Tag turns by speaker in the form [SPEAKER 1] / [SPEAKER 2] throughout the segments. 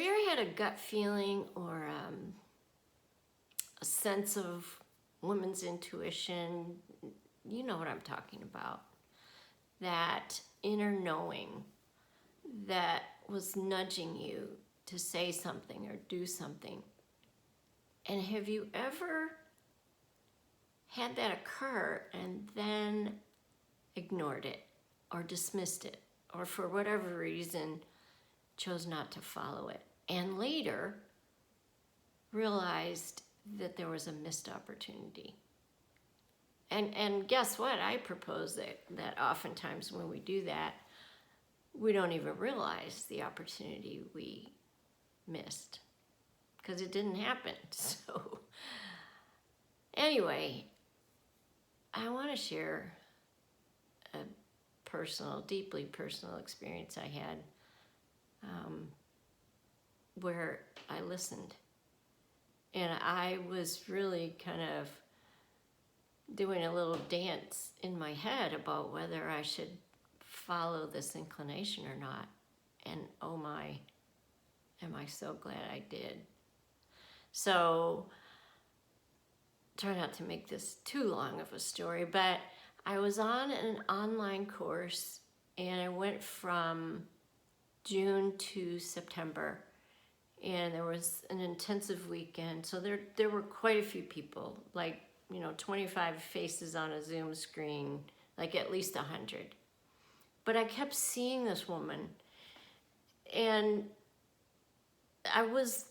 [SPEAKER 1] you ever had a gut feeling or a sense of woman's intuition? You know what I'm talking about. That inner knowing that was nudging you to say something or do something. And have you ever had that occur and then ignored it or dismissed it or for whatever reason chose not to follow it and later realized that there was a missed opportunity? And guess what? I propose that oftentimes when we do that, we don't even realize the opportunity we missed because it didn't happen. So anyway, I want to share a deeply personal experience I had where I listened. And I was really kind of doing a little dance in my head about whether I should follow this inclination or not. And oh my, am I so glad I did. So, try not to make this too long of a story, but I was on an online course and I went from June to September, and there was an intensive weekend. So there were quite a few people, like, 25 faces on a Zoom screen, like at least 100. But I kept seeing this woman and I was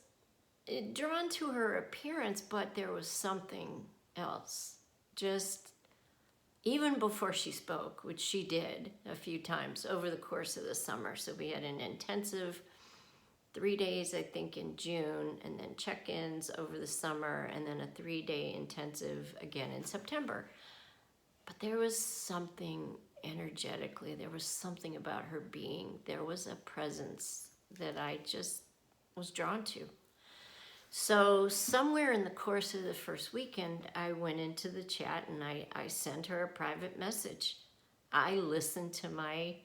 [SPEAKER 1] drawn to her appearance, but there was something else. Just even before she spoke, which she did a few times over the course of the summer. So we had an intensive 3 days, I think, in June, and then check-ins over the summer, and then a 3-day intensive again in September. But there was something energetically, there was something about her being. There was a presence that I just was drawn to. So somewhere in the course of the first weekend, I went into the chat and I sent her a private message. I listened to my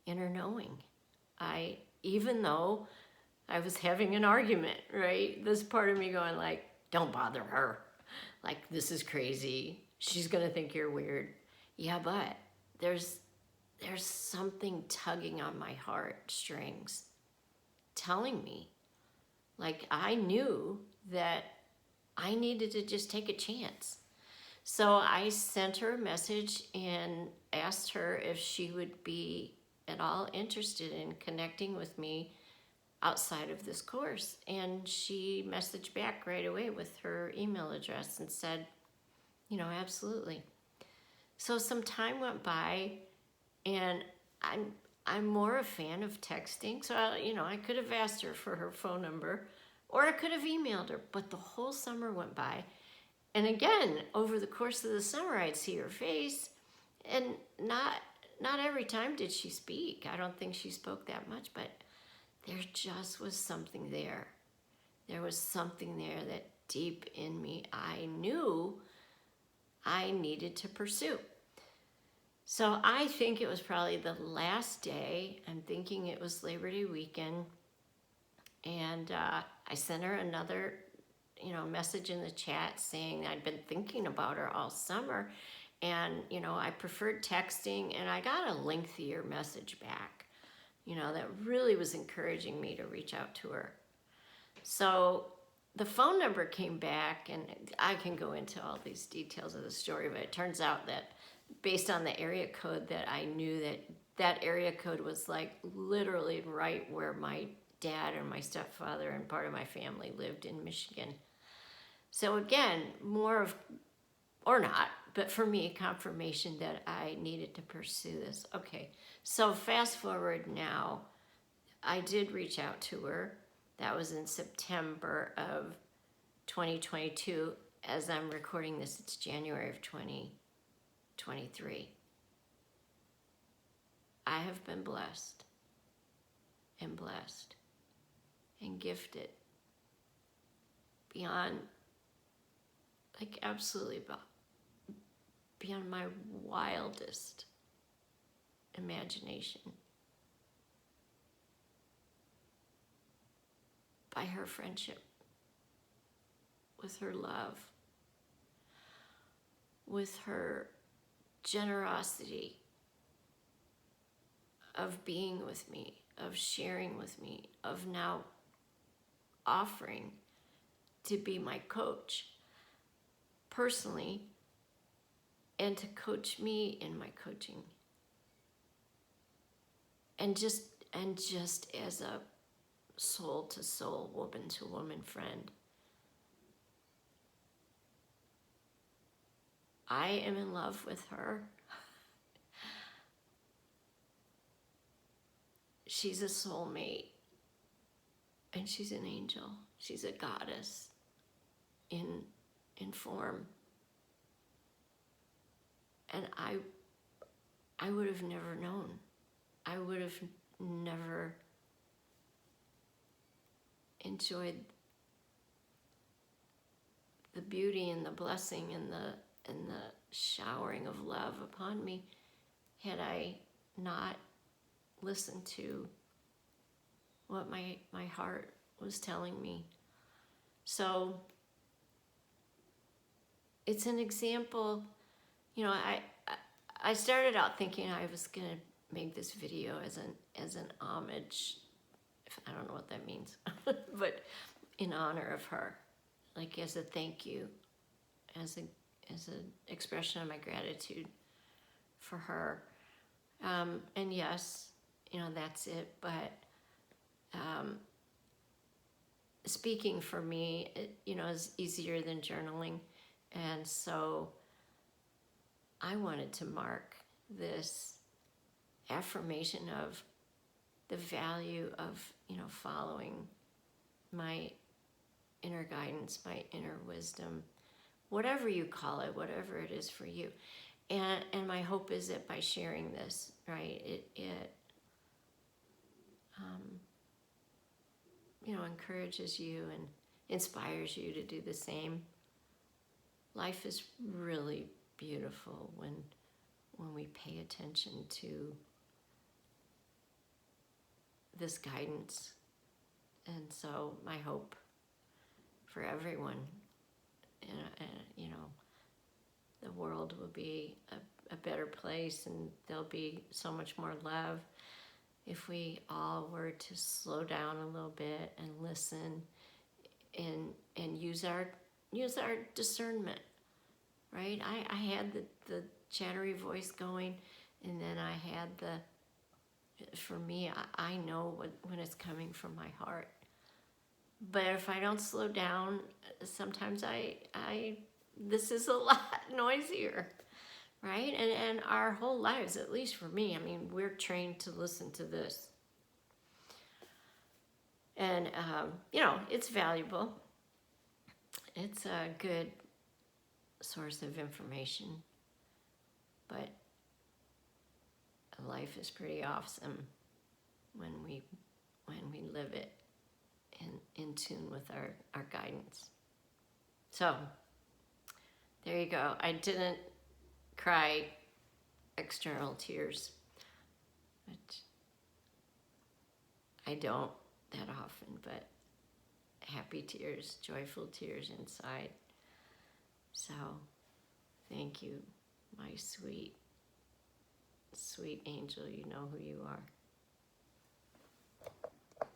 [SPEAKER 1] inner knowing. Even though I was having an argument, right? This part of me going like, don't bother her. Like, this is crazy. She's gonna think you're weird. Yeah, but there's something tugging on my heartstrings, telling me, like, I knew that I needed to just take a chance. So I sent her a message and asked her if she would be at all interested in connecting with me outside of this course. And she messaged back right away with her email address and said, absolutely. So some time went by, and I'm more a fan of texting. So, I could have asked her for her phone number, or I could have emailed her, but the whole summer went by. And again, over the course of the summer, I'd see her face, and not every time did she speak. I don't think she spoke that much, but there just was something there. There was something there that deep in me I knew I needed to pursue. So I think it was probably the last day. I'm thinking it was Labor Day weekend. And I sent her another, message in the chat saying I'd been thinking about her all summer. And, I preferred texting, and I got a lengthier message back, that really was encouraging me to reach out to her. So the phone number came back, and I can go into all these details of the story, but it turns out that based on the area code, that I knew that area code was like literally right where my dad and my stepfather and part of my family lived in Michigan. So again, more of, or not, but for me, confirmation that I needed to pursue this. Okay, so fast forward now, I did reach out to her. That was in September of 2022. As I'm recording this, it's January of 2023. I have been blessed and gifted beyond, like, absolutely beyond my wildest imagination. by her friendship, with her love, with her generosity of being with me, of sharing with me, of now offering to be my coach personally and to coach me in my coaching. And just as a soul to soul, woman to woman friend. I am in love with her. She's a soulmate, and she's an angel. She's a goddess in form. And I would have never known. I would have never enjoyed the beauty and the blessing and the showering of love upon me had I not listened to what my heart was telling me. So it's an example. You know, I started out thinking I was gonna make this video as an homage. I don't know what that means, but in honor of her, like as a thank you, as an expression of my gratitude for her. And yes, you know, that's it. But speaking for me, you know, is easier than journaling. And so I wanted to mark this affirmation of the value of, you know, following my inner guidance, my inner wisdom, whatever you call it, whatever it is for you. And my hope is that by sharing this, right, it you know, encourages you and inspires you to do the same. Life is really beautiful when we pay attention to this guidance. And so my hope for everyone, you know, the world will be a better place, and there'll be so much more love if we all were to slow down a little bit and listen and use our discernment, right? I had the chattery voice going, and then I had for me, I know when it's coming from my heart. But if I don't slow down, sometimes this is a lot noisier, right? And our whole lives, at least for me, I mean, we're trained to listen to this. And, you know, it's valuable. It's a good source of information. But life is pretty awesome when we live it in tune with our guidance. So there you go. I didn't cry external tears, but I don't that often, but happy tears, joyful tears inside. So thank you, my sweet, sweet angel. You know who you are.